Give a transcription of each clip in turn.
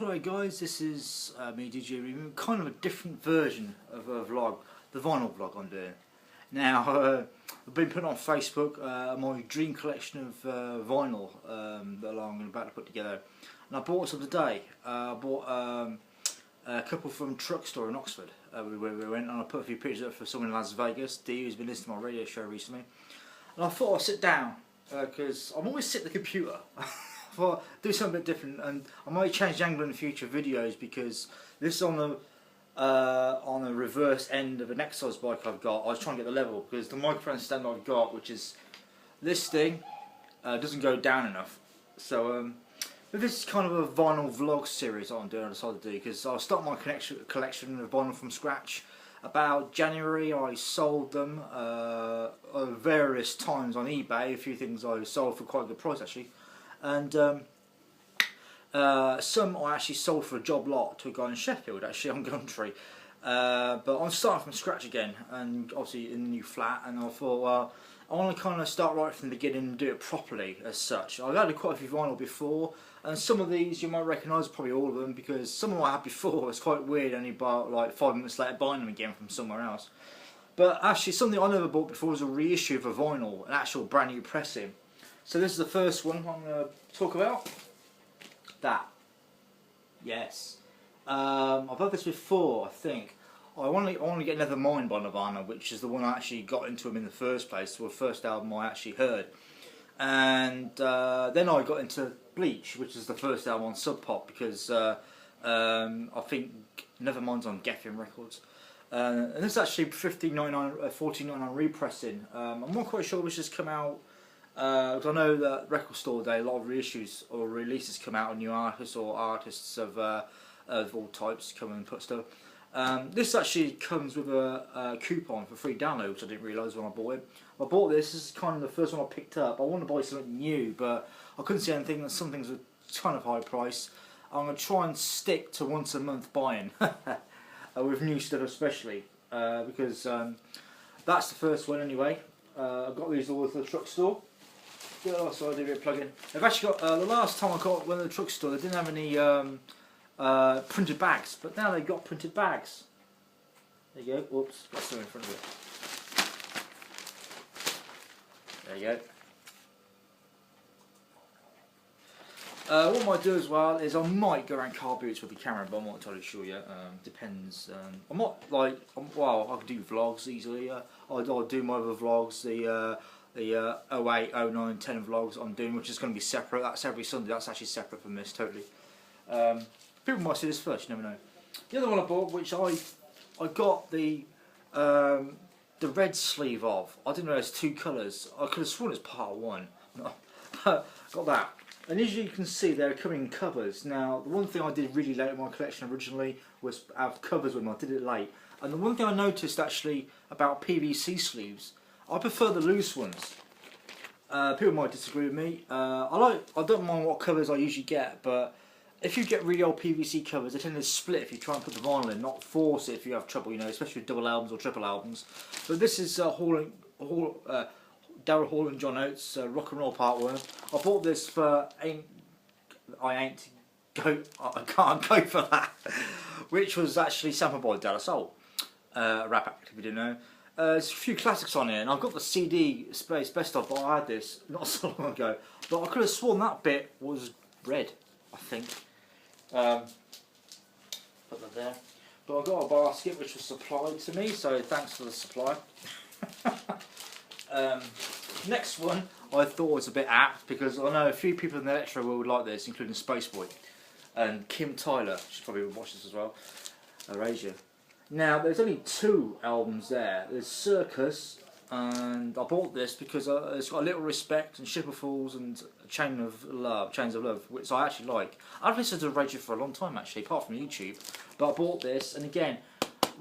Hello guys, this is me DJ Review, kind of a different version of a vlog, the vinyl vlog I'm doing. Now, I've been putting on Facebook my dream collection of vinyl that I'm about to put together. And I bought some today. I bought a couple from Truck Store in Oxford. We went and I put a few pictures up for someone in Las Vegas, Dee, who's been listening to my radio show recently. And I thought I'd sit down, because I'm always sitting at the computer. Well, do something a bit different, and I might change the angle in future videos because this is on the reverse end of an exercise bike I've got. I was trying to get the level because the microphone stand I've got, which is this thing, doesn't go down enough. So this is kind of a vinyl vlog series I'm doing. I decided to do because I'll start my collection of vinyl from scratch. About January, I sold them various times on eBay. A few things I sold for quite a good price actually. And some I actually sold for a job lot to a guy in Sheffield, actually on Gumtree. But I'm starting from scratch again, and obviously in a new flat. And I thought, well, I want to kind of start right from the beginning and do it properly as such. I've had quite a few vinyl before, and some of these you might recognise, probably all of them, because some of them I had before. It's quite weird, only about like 5 minutes later buying them again from somewhere else. But actually, something I never bought before was a reissue of a vinyl, an actual brand new pressing. So this is the first one I'm going to talk about. That. Yes. I've had this before, I think. I want to get Nevermind by Nirvana, which is the one I actually got into them in the first place, or the first album I actually heard. And then I got into Bleach, which is the first album on Sub Pop, because I think Nevermind's on Geffen Records. And this is actually $14.99 repressing. I'm not quite sure which has come out. Because I know that Record Store Day, a lot of reissues or releases come out on new artists or artists of all types come and put stuff. This actually comes with a coupon for free download, which I didn't realise when I bought it. I bought this. This is kind of the first one I picked up. I want to buy something new, but I couldn't see anything. Some things are kind of high price. I'm going to try and stick to once a month buying with new stuff, especially because that's the first one anyway. I got these all at the Truck Store. Oh, sorry, I did a bit of plugging. I've actually got the last time I got one at the Truck Store, they didn't have any printed bags, but now they've got printed bags. There you go. Whoops, got something in front of it. There you go. What I might do as well is I might go around car boots with the camera, but I'm not entirely sure yet. Depends. I'm not like well, I can do vlogs easily. I'll do my other vlogs. The 08, 09, 10 vlogs I'm doing, which is going to be separate. That's every Sunday. That's actually separate from this totally. People might see this first. You never know. The other one I bought, which I got the red sleeve of. I didn't know there's two colours. I could have sworn it's part one. Got that. And as you can see, they're coming in covers. Now, the one thing I did really late in my collection originally was have covers with them. I did it late. And the one thing I noticed actually about PVC sleeves, I prefer the loose ones. People might disagree with me. I don't mind what covers I usually get, but if you get really old PVC covers, they tend to split if you try and put the vinyl in, not force it if you have trouble, you know, especially with double albums or triple albums. But this is Daryl Hall and John Oates, Rock and Roll Part 1. I bought this for I can't go for that, which was actually sampled by De La Soul, rap act if you didn't know. There's a few classics on here, and I've got the CD Space Best Of, but I had this not so long ago. But I could have sworn that bit was red, I think. Put that there. But I got a basket which was supplied to me, so thanks for the supply. Next one I thought was a bit apt, because I know a few people in the electro world would like this, including Spaceboy and Kim Tyler. She probably would watch this as well. Erasure. Now, there's only two albums there. There's Circus, and I bought this because it's got a Little Respect and Ship of Fools and Chains of Love, which I actually like. I've listened to Radio for a long time actually, apart from YouTube. But I bought this, and again,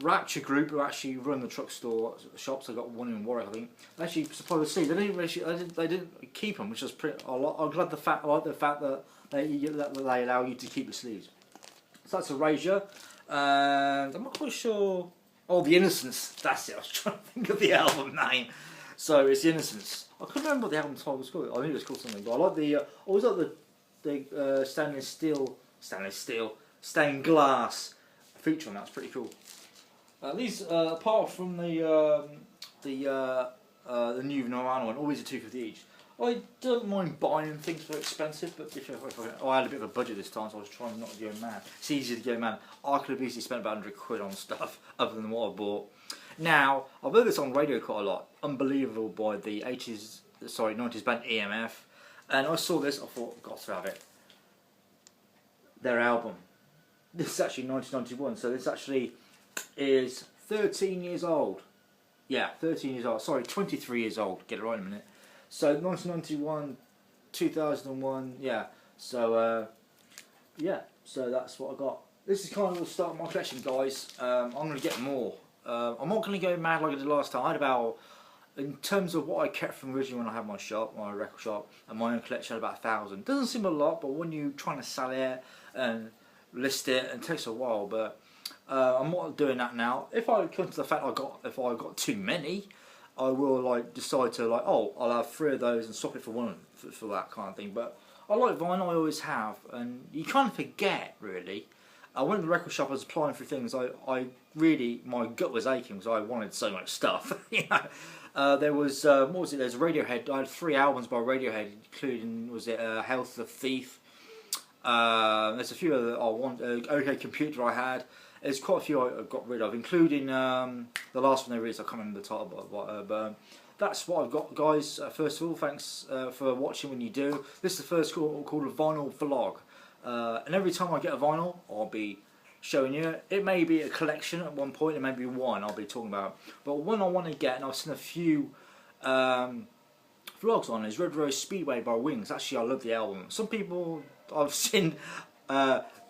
Rapture Group, who actually run the Truck Store shops, I got one in Warwick, I think. They actually supplied the seeds. They didn't keep them, which was pretty. I'm glad I like the fact that they allow you to keep the sleeves. So that's Erasure. And I'm not quite sure. Oh, The Innocents. That's it. I was trying to think of the album name. So it's The Innocents. I couldn't remember what the album title was called. I knew it was called something, but I like the. I always like the stainless steel stained glass feature on that. It's pretty cool. These, apart from the new Norano one, always a $2.50 each. I don't mind buying things that are expensive, but I had a bit of a budget this time, so I was trying not to go mad. It's easy to go mad. I could have easily spent about 100 quid on stuff other than what I bought. Now, I've heard this on radio quite a lot. Unbelievable by the 90s band EMF. And I saw this, I thought, I've got to have it. Their album. This is actually 1991, so this actually is 13 years old. Yeah, 13 years old. Sorry, 23 years old. Get it right in a minute. So 1991, 2001, yeah. So yeah. So that's what I got. This is kind of the start of my collection, guys. I'm going to get more. I'm not going to go mad like I did last time. I had about, in terms of what I kept from originally when I had my shop, my record shop, and my own collection, I had about 1,000. Doesn't seem a lot, but when you're trying to sell it and list it, it takes a while. But I'm not doing that now. If I come to the fact if I got too many, I will like decide to like, oh, I'll have 3 of those and swap it for one for that kind of thing. But I like vinyl, I always have, and you kind of forget really. I went to the record shop, I was applying for things. I really, my gut was aching because I wanted so much stuff. You know, there was what was it? There's Radiohead. I had 3 albums by Radiohead, including Health of Thief. There's a few other I want. OK Computer I had. There's quite a few I got rid of, including the last one they released. I can't remember the title, but that's what I've got, guys. First of all, thanks for watching when you do. This is the first called a vinyl vlog, and every time I get a vinyl, I'll be showing you. It may be a collection at one point, it may be one I'll be talking about. But one I want to get, and I've seen a few vlogs on, is Red Rose Speedway by Wings. Actually, I love the album. Some people I've seen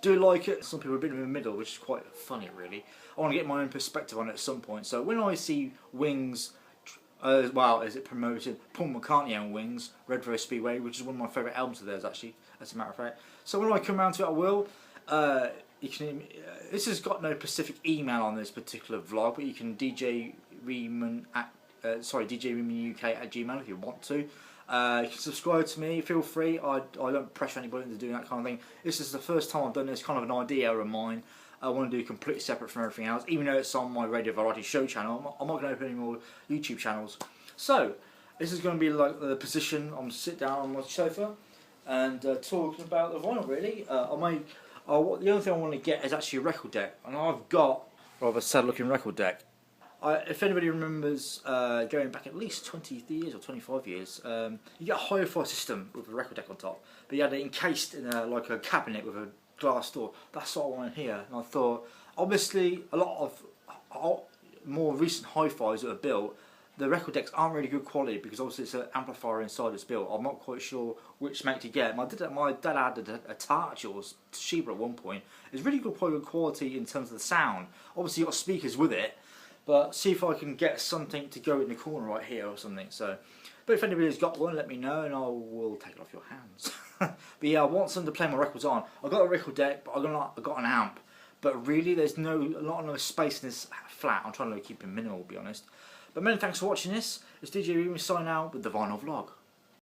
do like it, some people are a bit in the middle, which is quite funny really. I want to get my own perspective on it at some point. So when I see Wings, well, is it promoted, Paul McCartney and Wings, Red Rose Speedway, which is one of my favourite albums of theirs actually, as a matter of fact. So when I come around to it, I will. This has got no specific email on this particular vlog, but you can DJ Reeman UK@gmail if you want to. You can subscribe to me, feel free. I don't pressure anybody into doing that kind of thing. This is the first time I've done this, kind of an idea of mine. I want to do completely separate from everything else, even though it's on my Radio Variety Show channel. I'm not going to open any more YouTube channels. So, this is going to be like the position I'm sit down on my sofa and talking about the vinyl really. The only thing I want to get is actually a record deck, and I've got a rather sad looking record deck. If anybody remembers going back at least 20 years or 25 years, you get a hi-fi system with a record deck on top, but you had it encased in like a cabinet with a glass door. That's what I wanted here, and I thought, obviously, a lot of more recent hi-fis that are built, the record decks aren't really good quality because obviously it's an amplifier inside it's built. I'm not quite sure which make to get. My dad had a Touch or Toshiba at one point. It's really good quality in terms of the sound. Obviously, you've got speakers with it. But see if I can get something to go in the corner right here or something. So, but if anybody's got one, let me know and I will take it off your hands. But yeah, I want something to play my records on. I've got a record deck, but I've got an amp. But really, there's not enough space in this flat. I'm trying to keep it minimal, to be honest. But many thanks for watching this. It's DJ Reeman signing out with the Vinyl Vlog.